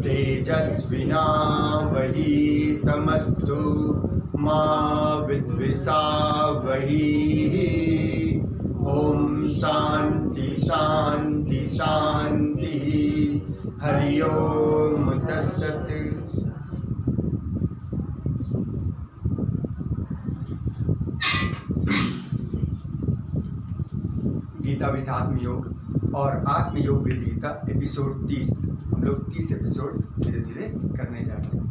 तेजस्विनावधीतमस्तु मा विद्विषावहै। ओम शांति शांति शांति। हरि ओम तत्सत्। गीता विद आत्मयोग और आत्मयोग विद गीता एपिसोड 30। हम लोग 30 एपिसोड धीरे धीरे करने जा रहे हैं।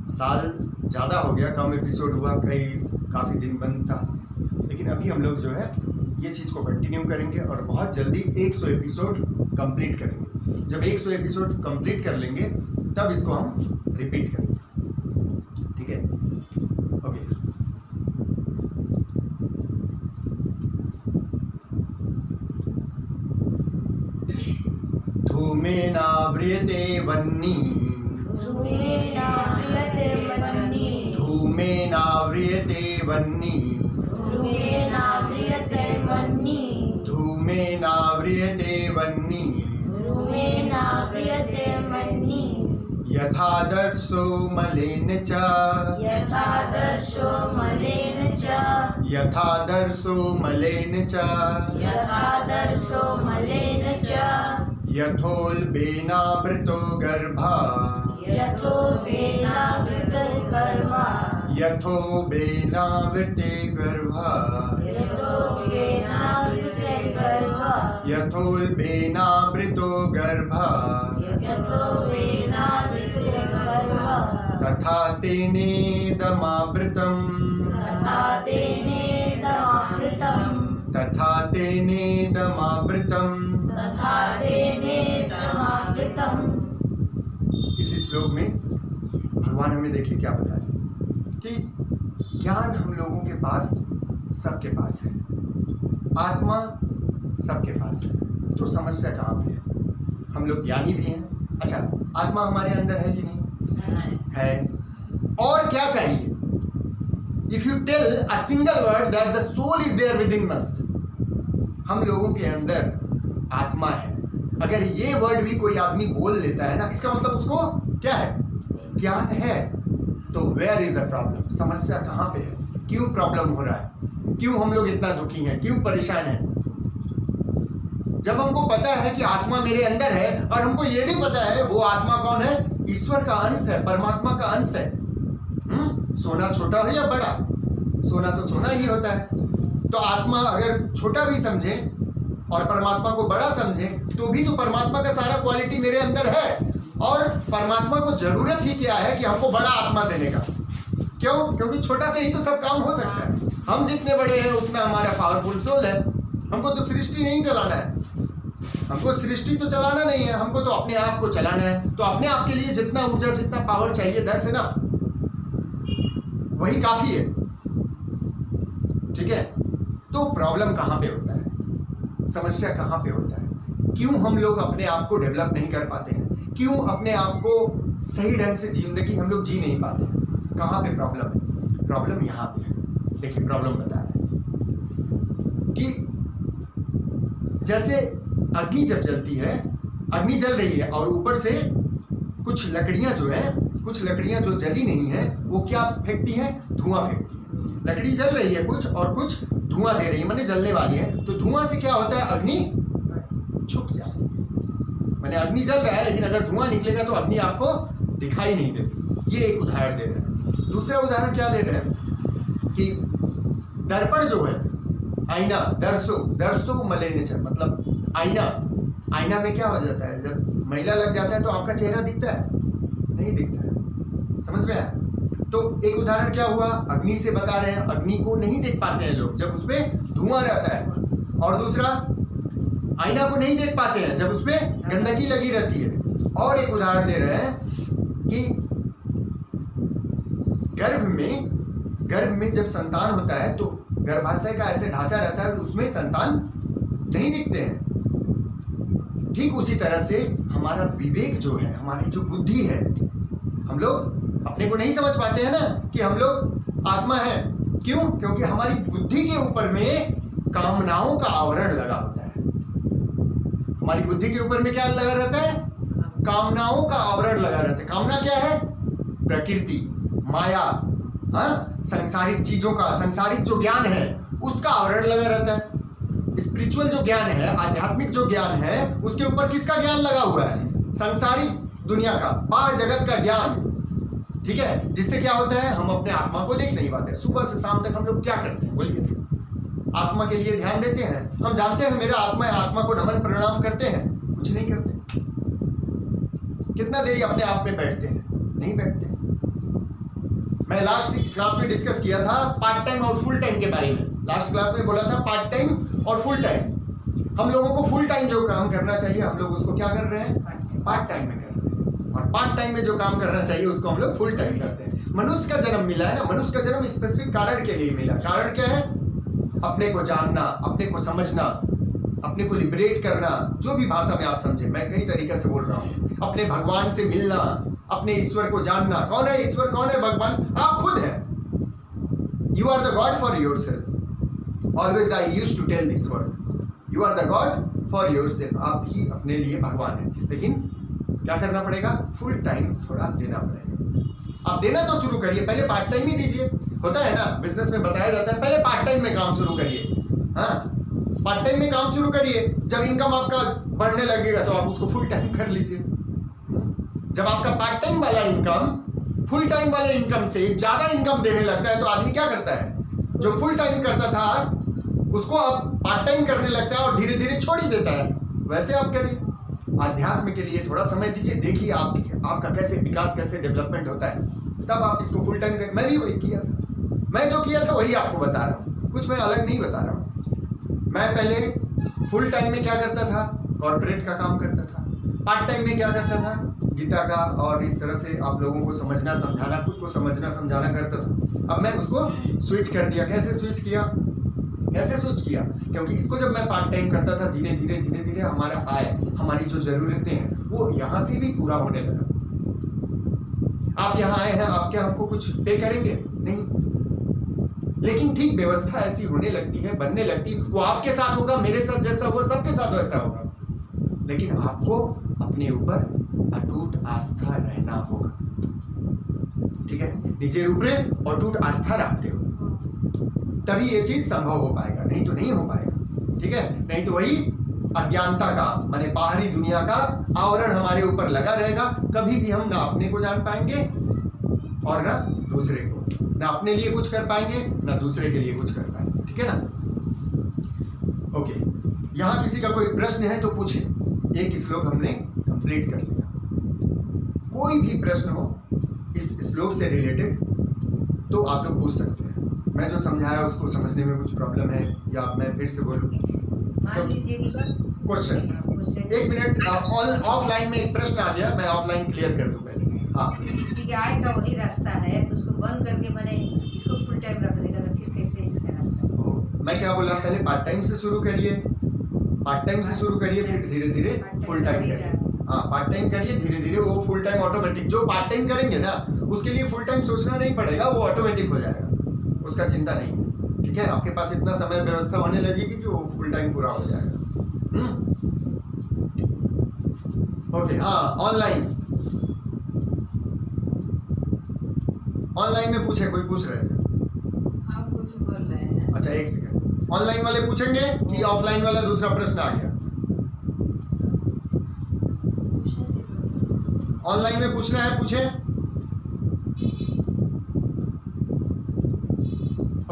साल ज़्यादा हो गया, कम एपिसोड हुआ, काफ़ी दिन बंद था, लेकिन अभी हम लोग जो है ये चीज़ को कंटिन्यू करेंगे और बहुत जल्दी 100 एपिसोड कंप्लीट करेंगे। जब 100 एपिसोड कंप्लीट कर लेंगे तब इसको हम रिपीट करेंगे, ठीक है? ओके। धूमेनाव्रियते वह्निः धूमेनाव्रियते वह्निः धूमेनाव्रियते वह्निः धूमेनाव्रियते वह्निः धूमेनाव्रियते वह्निः धूमेनाव्रियते वह्निः यथादर्शो मलेन च यथादर्शो मलेन च यथादर्शो मलेन च यथादर्शो मलेन च यथोल्बेनावृतो गर्भः यथोल्बेनावृतो गर्भः यथोल्बेनावृते गर्भः यथोल्बेनावृते गर्भः यथोल्बेनावृतो गर्भः यथोल्बेनावृते गर्भः तथा तेनेदमावृतम् तथा तेनेदमावृतम् तथा तेनेदमावृतम् तथा तेनेदमावृतम्। इस श्लोक में भगवान हमें देखिए क्या बता रहे हैं कि ज्ञान हम लोगों के पास, सबके पास है, आत्मा सबके पास है, तो समस्या कहाँ पे है? हम लोग ज्ञानी भी हैं, अच्छा आत्मा हमारे अंदर है कि नहीं है? और क्या चाहिए? If you tell a single word that the soul is there within us, हम लोगों के अंदर आत्मा है, अगर ये वर्ड भी कोई आदमी बोल लेता है ना, इसका मतलब उसको क्या है? ज्ञान है। तो वेयर इज द प्रॉब्लम? समस्या कहाँ पे है? क्यों प्रॉब्लम हो रहा है? क्यों हम लोग इतना दुखी हैं? क्यों परेशान हैं? जब हमको पता है कि आत्मा मेरे अंदर है और हमको ये भी पता है वो आत्मा कौन है? ईश्वर का अंश है, परमात्मा का अंश है। सोना छोटा हो या बड़ा, सोना तो सोना ही होता है। तो आत्मा अगर छोटा भी समझे और परमात्मा को बड़ा समझे तो भी तो परमात्मा का सारा क्वालिटी मेरे अंदर है, और परमात्मा को जरूरत ही क्या है कि हमको बड़ा आत्मा देने का। क्यों? क्योंकि छोटा से ही तो सब काम हो सकता है। हम जितने बड़े हैं उतना हमारा पावरफुल सोल है। हमको तो सृष्टि नहीं चलाना है, हमको सृष्टि तो चलाना नहीं है, हमको तो अपने आप को चलाना है। तो अपने आप के लिए जितना ऊर्जा, जितना पावर चाहिए, दैट्स इनफ, वही काफी है, ठीक है? तो प्रॉब्लम कहाँ पे होता है? समस्या कहाँ पे होता है? क्यों हम लोग अपने आप को डेवलप नहीं कर पाते हैं? क्यों अपने आप को सही ढंग से जिंदगी हम लोग जी नहीं पाते हैं? कहाँ पे प्रॉब्लम है? प्रॉब्लम यहाँ पे है। देखिए प्रॉब्लम बता रहे हैं कि जैसे अग्नि जब जलती है, अग्नि जल रही है और ऊपर से कुछ लकड़ियां जो है, कुछ लकड़ियां जो जली नहीं है वो क्या फेंकती हैं? धुआं फेंकती है। लकड़ी जल रही है कुछ और कुछ धुआं दे रही है, माने जलने वाली है। तो धुआं से क्या होता है? अग्नि छुप जाती है। माने अग्नि जल रहा है लेकिन अगर धुआं निकलेगा तो अग्नि आपको दिखाई नहीं देती। ये एक उदाहरण दे रहे हैं। दूसरा उदाहरण क्या दे रहे हैं कि दर्पण जो है, आईना, दर्शो मलेन च, मतलब आईना, आईना में क्या हो जाता है? जब मैला लग जाता है तो आपका चेहरा दिखता है? नहीं दिखता है। समझ में आया? तो एक उदाहरण क्या हुआ? अग्नि से बता रहे हैं, अग्नि को नहीं देख पाते हैं लोग जब उसमें धुआं रहता है। और दूसरा, आईना को नहीं देख पाते हैं जब उसमें गंदगी लगी रहती है। और एक उदाहरण दे रहे हैं कि गर्भ में जब संतान होता है तो गर्भाशय का ऐसे ढांचा रहता है और उसमें संतान नहीं दिखते हैं। ठीक उसी तरह से हमारा विवेक जो है, हमारी जो बुद्धि है, हम लोग अपने को नहीं समझ पाते हैं ना कि हम लोग आत्मा है। क्यों? क्योंकि हमारी बुद्धि के ऊपर में कामनाओं का आवरण लगा होता है। हमारी बुद्धि के ऊपर में क्या लगा रहता है? कामनाओं का आवरण लगा रहता है। कामना क्या है? प्रकृति, माया, हाँ, सांसारिक चीजों का, सांसारिक जो ज्ञान है उसका आवरण लगा रहता है। स्पिरिचुअल जो ज्ञान है, आध्यात्मिक जो ज्ञान है, उसके ऊपर किसका ज्ञान लगा हुआ है? सांसारिक दुनिया का, बाह्य जगत का ज्ञान। ठीक है, जिससे क्या होता है, हम अपने आत्मा को देख नहीं पाते। सुबह से शाम तक हम लोग क्या करते हैं बोलिए? आत्मा के लिए ध्यान देते हैं। हम जानते हैं मेरा आत्मा है, आत्मा को नमन प्रणाम करते हैं, कुछ नहीं करते। कितना देरी अपने आप में बैठते हैं? नहीं बैठते। मैं लास्ट क्लास में डिस्कस किया था पार्ट टाइम और फुल टाइम के बारे में। लास्ट क्लास में बोला था पार्ट टाइम और फुल टाइम। हम लोगों को फुल टाइम जो काम करना चाहिए हम लोग उसको क्या कर रहे हैं? पार्ट टाइम में कर रहे हैं। और पार्ट टाइम में जो काम करना चाहिए उसको हम लोग फुल टाइम करते हैं। मनुष्य का जन्म मिला है ना, मनुष्य का जन्म स्पेसिफिक कारण के लिए मिला। कारण क्या है? अपने को जानना, अपने को समझना, अपने को लिबरेट करना, जो भी भाषा में आप समझे, मैं कई तरीके से बोल रहा हूँ। अपने भगवान से मिलना, अपने ईश्वर को जानना। कौन है ईश्वर? कौन है भगवान? आप खुद हैं। You are the god for yourself. Always I used to tell this word, you are the god for yourself. आप ही अपने लिए भगवान हैं। लेकिन क्या करना पड़ेगा? फुल टाइम थोड़ा देना पड़ेगा। आप देना तो शुरू करिए, पहले पार्ट टाइम ही दीजिए। होता है ना, बिजनेस में बताया जाता है पहले पार्ट टाइम में काम शुरू करिए। हाँ, पार्ट टाइम में काम शुरू करिए। जब इनकम आपका बढ़ने लगेगा तो आप उसको फुल टाइम कर लीजिए। जब आपका पार्ट टाइम वाला इनकम फुल टाइम वाले इनकम से ज्यादा इनकम देने लगता है तो आदमी क्या करता है? जो फुल टाइम करता था उसको अब पार्ट टाइम करने लगता है और धीरे धीरे छोड़ ही देता है। वैसे आप करिए। आध्यात्म के लिए थोड़ा समय दीजिए, देखिए आपका कैसे विकास, कैसे डेवलपमेंट होता है, तब आप इसको फुल टाइम करें। मैं भी वही किया था। मैं जो किया था वही आपको बता रहा हूँ, कुछ मैं अलग नहीं बता रहा हूँ। मैं पहले फुल टाइम में क्या करता था? कॉर्पोरेट का काम करता था। पार्ट टाइम में क्या करता था? गीता का और इस तरह से आप लोगों को समझना समझाना, खुद को समझना समझाना करता था। अब मैं उसको स्विच कर दिया। कैसे स्विच किया? क्योंकि इसको जब मैं पार्ट टाइम करता था धीरे धीरे हमारा आय, हमारी जो जरूरतें हैं वो यहाँ से भी पूरा होने लगा। आप यहाँ आए हैं, आप क्या हमको कुछ पे करेंगे? नहीं। लेकिन ठीक व्यवस्था ऐसी होने लगती है, बनने लगती है। वो आपके साथ होगा, मेरे साथ जैसा हुआ सबके साथ वैसा होगा। लेकिन आपको अपने ऊपर अटूट आस्था रहना होगा। ठीक है, निजे ऊपर अटूट आस्था रखते हो तभी ये चीज संभव हो पाएगा, नहीं तो नहीं हो पाएगा। ठीक है, नहीं तो वही अज्ञानता का, माने बाहरी दुनिया का आवरण हमारे ऊपर लगा रहेगा। कभी भी हम ना अपने को जान पाएंगे और ना दूसरे को, ना अपने लिए कुछ कर पाएंगे ना दूसरे के लिए कुछ कर पाएंगे। ठीक है ना? ओके, यहाँ किसी का कोई प्रश्न है तो पूछे। एक श्लोक हमने कंप्लीट कर लिया। कोई भी प्रश्न हो इस श्लोक से रिलेटेड तो आप लोग पूछ सकते हैं। मैं जो समझाया उसको समझने में कुछ प्रॉब्लम है या मैं फिर से बोलूं? क्वेश्चन, एक मिनट। ऑफलाइन में एक प्रश्न आ गया, मैं ऑफलाइन क्लियर कर दूं पहले। हाँ, किसी के आय का वही रास्ता है तो उसको बंद करके मैंने इसको फुल टाइम रख देगा तो फिर कैसे इसका रास्ता? मैं क्या बोला? पहले पार्ट टाइम से शुरू करिए, फिर धीरे धीरे फुल टाइम करिए। हाँ, पार्ट टाइम करिए, धीरे धीरे वो फुल टाइम ऑटोमेटिक। जो पार्ट टाइम करेंगे ना उसके लिए फुल टाइम सोचना नहीं पड़ेगा, वो ऑटोमेटिक हो जाएगा, उसका चिंता नहीं है। ठीक है, आपके पास इतना समय व्यवस्था होने लगेगी कि वो फुल टाइम पूरा हो जाएगा। ओके, हाँ, ऑनलाइन में पूछे, कोई पूछ रहे थे? हम कुछ बोल रहे हैं। अच्छा, एक सेकंड। ऑनलाइन वाले पूछेंगे कि ऑफलाइन वाला दूसरा प्रश्न आ गया? ऑनलाइन में पूछना है, पूछे।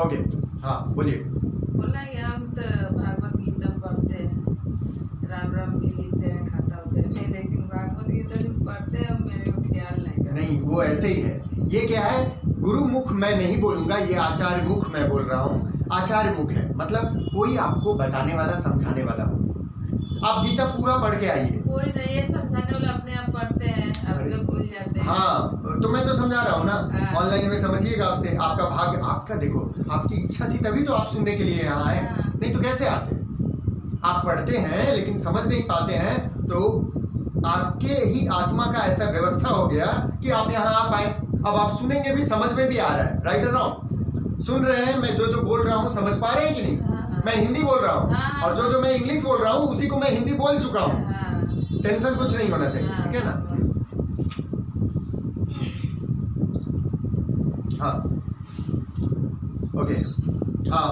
ओके, हाँ, बोलिए। बोला कि हम तो भागवत गीता पढ़ते हैं, राम राम भी लिखते हैं, खाता होते हैं, मैं लेकिन भागवत गीता जो पढ़ते हैं मेरे को ख्याल नहीं। वो ऐसे ही है। ये क्या है? गुरु मुख मैं नहीं बोलूंगा, ये आचार्य मुख मैं बोल रहा हूँ। आचार्य मुख है मतलब कोई आपको बताने वाला, समझाने वाला हो। आप गीता पूरा पढ़ के आइए। कोई नहीं है समझाने वाला, अपने आप पढ़ते हैं, आप लोग भूल जाते हैं। हाँ तो मैं तो समझा रहा हूँ ना, हाँ। ऑनलाइन में समझिएगा। आपसे आपका भाग्य, आपका देखो, आपकी इच्छा थी तभी तो आप सुनने के लिए यहाँ आए, हाँ। नहीं तो कैसे आते। आप पढ़ते हैं लेकिन समझ नहीं पाते हैं, तो आपके ही आत्मा का ऐसा व्यवस्था हो गया कि आप यहाँ आ पाए। अब आप सुनेंगे भी, समझ में भी आ रहा है, राइट और रॉन्ग। सुन रहे हैं, मैं जो बोल रहा हूँ समझ पा रहे हैं कि नहीं। हाँ। मैं हिंदी बोल रहा हूँ हाँ। और जो मैं इंग्लिश बोल रहा हूँ उसी को मैं हिंदी बोल चुका हूँ। हाँ। टेंशन कुछ नहीं होना चाहिए, ठीक है ना। हाँ ओके। हाँ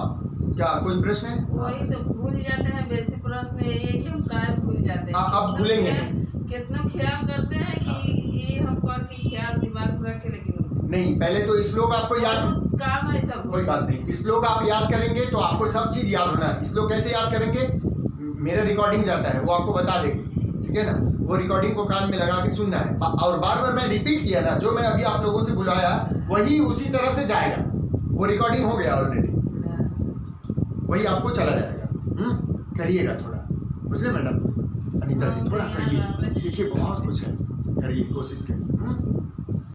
क्या कोई प्रश्न है? वही तो भूल जाते हैं, बेसिक प्रश्न यही है कि हम काय भूल जाते हैं। आप भूलेंगे नहीं। कितना ख्याल करते हैं कि ये हम पढ़ के ख्याल दिमाग में रखे, लेकिन नहीं, पहले तो श्लोक आपको याद, काम है सब। कोई बात नहीं, श्लोक आप याद करेंगे तो आपको सब चीज याद होना है। श्लोक कैसे याद करेंगे? मेरा रिकॉर्डिंग जाता है, वो आपको बता देगी, ठीक है ना। वो रिकॉर्डिंग को कान में लगा के सुनना है, और बार बार मैं रिपीट किया ना, जो मैं अभी आप लोगों से बुलाया वही उसी तरह से जाएगा। वो रिकॉर्डिंग हो गया ऑलरेडी, वही आपको चला जाएगा। करिएगा थोड़ा, बुझले मैडम? अनीता जी थोड़ा करिए, देखिए बहुत कुछ है, करिए, कोशिश करिए।